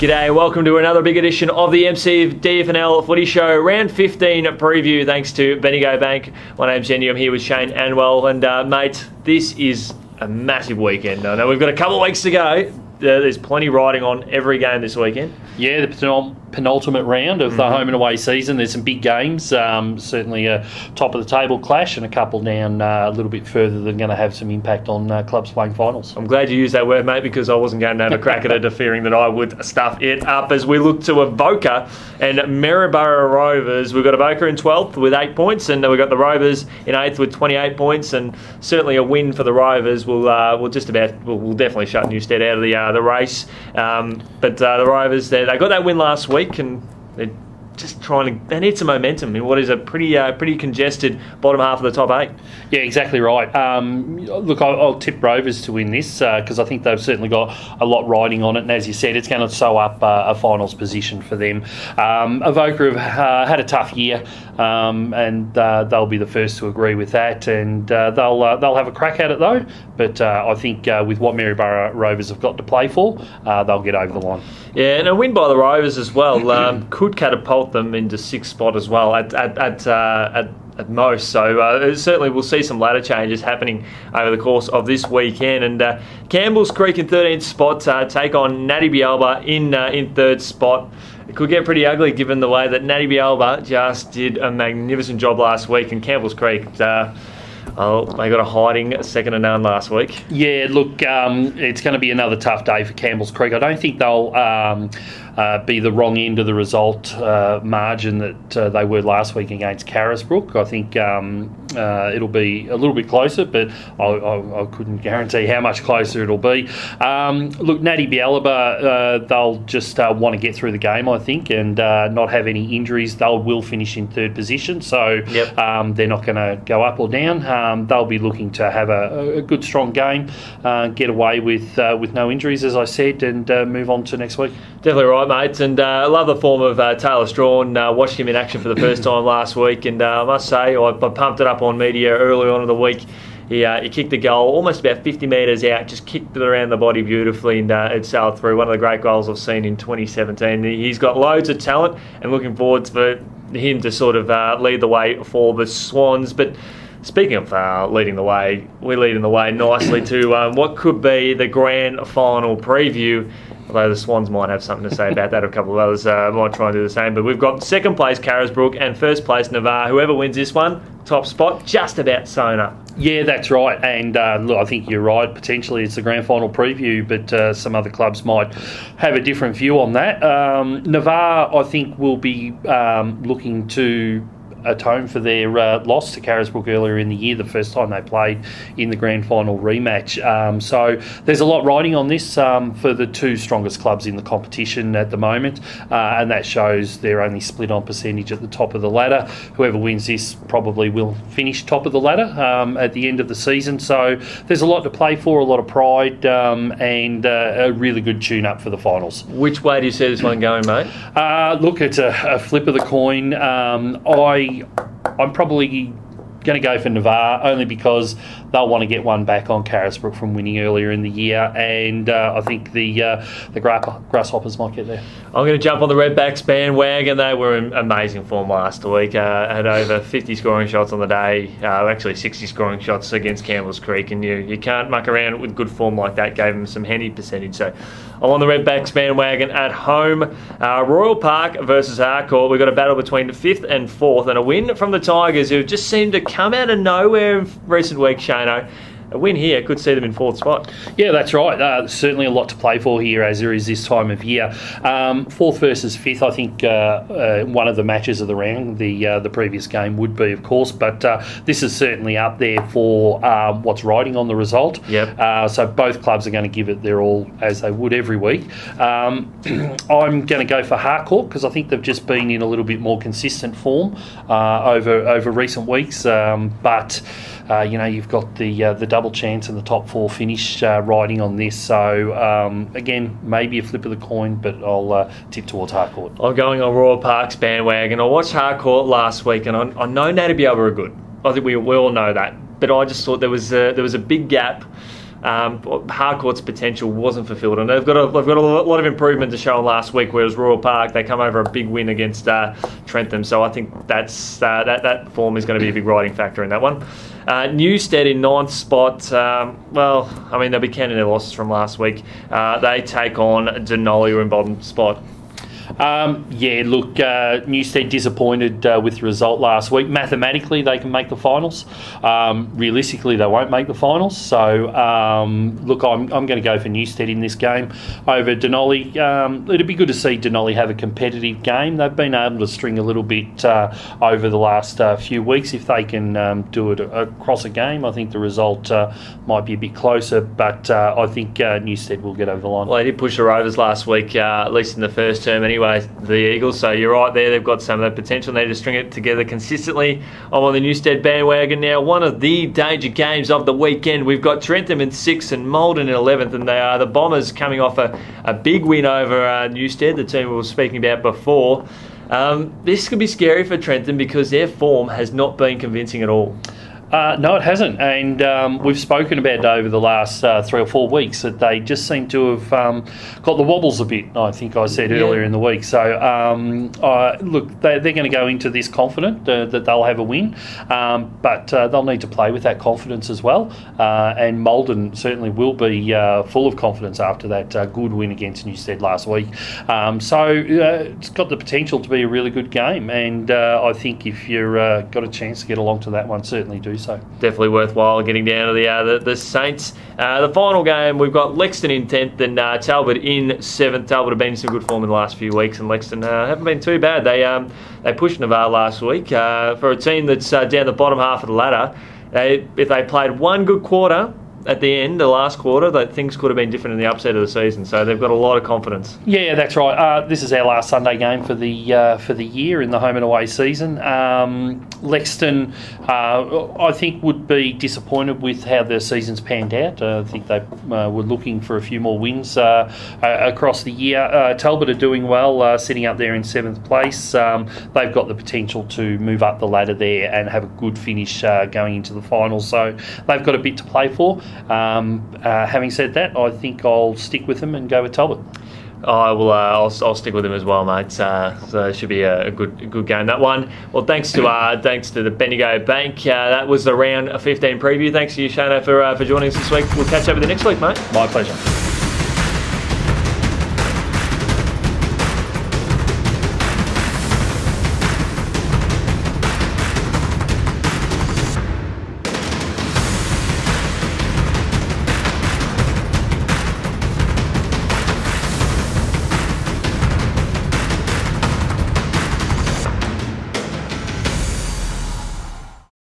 G'day, welcome to another big edition of the MCDFNL Footy Show, round 15 preview, thanks to Bendigo Bank. My name's Yeendy, I'm here with Shane Anwell, and mate, this is a massive weekend. I know we've got a couple of weeks to go. There's plenty riding on every game this weekend. Yeah, the penultimate round of the home and away season. There's some big games, certainly a top of the table clash and a couple down a little bit further that are going to have some impact on clubs playing finals. I'm glad you used that word, mate, because I wasn't going to have a crack at it, fearing that I would stuff it up as we look to Avoca and Maryborough Rovers. We've got Avoca in 12th with 8 points, and we've got the Rovers in 8th with 28 points, and certainly a win for the Rovers will definitely shut Newstead out of the race. But the Rovers, they got that win last week, and they're just they need some momentum in what is a pretty congested bottom half of the top 8. Yeah, exactly right. Look, I'll tip Rovers to win this because I think they've certainly got a lot riding on it, and as you said, it's going to sew up a finals position for them. Avoca have had a tough year, and they'll be the first to agree with that, and they'll have a crack at it though. But I think with what Maryborough Rovers have got to play for, they'll get over the line. Yeah, and a win by the Rovers as well could catapult them into 6th spot as well at most. So certainly we'll see some ladder changes happening over the course of this weekend. And Campbells Creek in 13th spot take on Natte Bealiba in 3rd spot. It could get pretty ugly given the way that Natte Bealiba just did a magnificent job last week, and Campbells Creek they got a hiding second to none last week. Yeah, look, it's going to be another tough day for Campbells Creek. I don't think they'll be the wrong end of the result margin that they were last week against Carisbrook. I think it'll be a little bit closer, but I couldn't guarantee how much closer it'll be. Look, Natte Bealiba, they'll just want to get through the game, I think, and not have any injuries. They will finish in 3rd position, so they're not going to go up or down. They'll be looking to have a good, strong game, get away with no injuries, as I said, and move on to next week. Definitely right, mates, and I love the form of Taylor Strawn. Watched him in action for the first time last week, and I must say, I pumped it up on media early on in the week. He kicked a goal almost about 50 metres out, just kicked it around the body beautifully, and it sailed through. One of the great goals I've seen in 2017. He's got loads of talent, and looking forward for him to sort of lead the way for the Swans. But speaking of leading the way, we're leading the way nicely to what could be the grand final preview. Although the Swans might have something to say about that, a couple of others might try and do the same. But we've got 2nd place Carisbrook and 1st place Navarre. Whoever wins this one, top spot, just about sewn up. Yeah, that's right. And look, I think you're right. Potentially it's the grand final preview, but some other clubs might have a different view on that. Navarre, I think, will be looking to atone for their loss to Carisbrook earlier in the year, the first time they played in the grand final rematch. So there's a lot riding on this for the 2 strongest clubs in the competition at the moment, and that shows they're only split on percentage at the top of the ladder. Whoever wins this probably will finish top of the ladder at the end of the season. So there's a lot to play for, a lot of pride, and a really good tune-up for the finals. Which way do you see this one going, mate? Look, it's a flip of the coin. I'm probably going to go for Navarre only because they'll want to get one back on Carisbrook from winning earlier in the year, and I think the Grasshoppers might get there. I'm going to jump on the Redbacks bandwagon. They were in amazing form last week. Had over 50 scoring shots on the day, actually 60 scoring shots against Campbells Creek, and you can't muck around with good form like that. Gave them some handy percentage. So I'm on the Redbacks bandwagon at home. Royal Park versus Harcourt. We've got a battle between 5th and 4th, and a win from the Tigers, who just seemed to come out of nowhere in recent weeks, Shano. A win here could see them in 4th spot. Yeah, that's right. Certainly a lot to play for here, as there is this time of year. 4th versus 5th, I think one of the matches of the round. The previous game would be, of course, but this is certainly up there for what's riding on the result. Yep. So both clubs are going to give it their all, as they would every week. I'm going to go for Harcourt because I think they've just been in a little bit more consistent form over recent weeks. But you've got the double chance in the top 4 finish riding on this. So again, maybe a flip of the coin, but I'll tip towards Harcourt. I'm going on Royal Park's bandwagon. I watched Harcourt last week, and I know Natte Bealiba are good. I think we all know that. But I just thought there was a big gap Harcourt's potential wasn't fulfilled, and they've got a lot of improvement to show on last week. Whereas Royal Park, they come over a big win against Trentham, so I think that form is going to be a big riding factor in that one. Newstead in 9th spot. They'll be counting their losses from last week. They take on Dunolly, who are in bottom spot. Newstead disappointed with the result last week. Mathematically, they can make the finals. Realistically, they won't make the finals. So, I'm going to go for Newstead in this game over Dunolly. It'd be good to see Dunolly have a competitive game. They've been able to string a little bit over the last few weeks. If they can do it across a game, I think the result might be a bit closer. But I think Newstead will get over the line. Well, they did push the Rovers last week, at least in the first term anyway, the Eagles. So you're right there. They've got some of that potential. They need to string it together consistently. I'm on the Newstead bandwagon now. One of the danger games of the weekend. We've got Trentham in 6th and Maldon in 11th, and they are the Bombers coming off a big win over Newstead, the team we were speaking about before. This could be scary for Trentham because their form has not been convincing at all. No, it hasn't, and we've spoken about it over the last 3 or 4 weeks that they just seem to have got the wobbles a bit. I think I said earlier in the week. So they're going to go into this confident that they'll have a win, but they'll need to play with that confidence as well. And Maldon certainly will be full of confidence after that good win against Newstead last week. It's got the potential to be a really good game, and I think if you've got a chance to get along to that one, certainly do so. Definitely worthwhile getting down to the Saints. The final game, we've got Lexton in 10th and Talbot in 7th. Talbot have been in some good form in the last few weeks, and Lexton haven't been too bad. They pushed Navarre last week. For a team that's down the bottom half of the ladder, if they played one good quarter at the end, the last quarter, that things could have been different in the upset of the season. So they've got a lot of confidence. Yeah, that's right. This is our last Sunday game for the year in the home and away season. Lexton, I think, would be disappointed with how their season's panned out. I think they were looking for a few more wins across the year. Talbot are doing well, sitting up there in 7th place. They've got the potential to move up the ladder there and have a good finish going into the finals. So they've got a bit to play for. Having said that, I think I'll stick with them and go with Talbot. I'll stick with him as well, mate. So it should be a good game, that one. Well, thanks to the Bendigo Bank. That was the round 15 preview. Thanks to you, Shano, for joining us this week. We'll catch up with you next week, mate. My pleasure.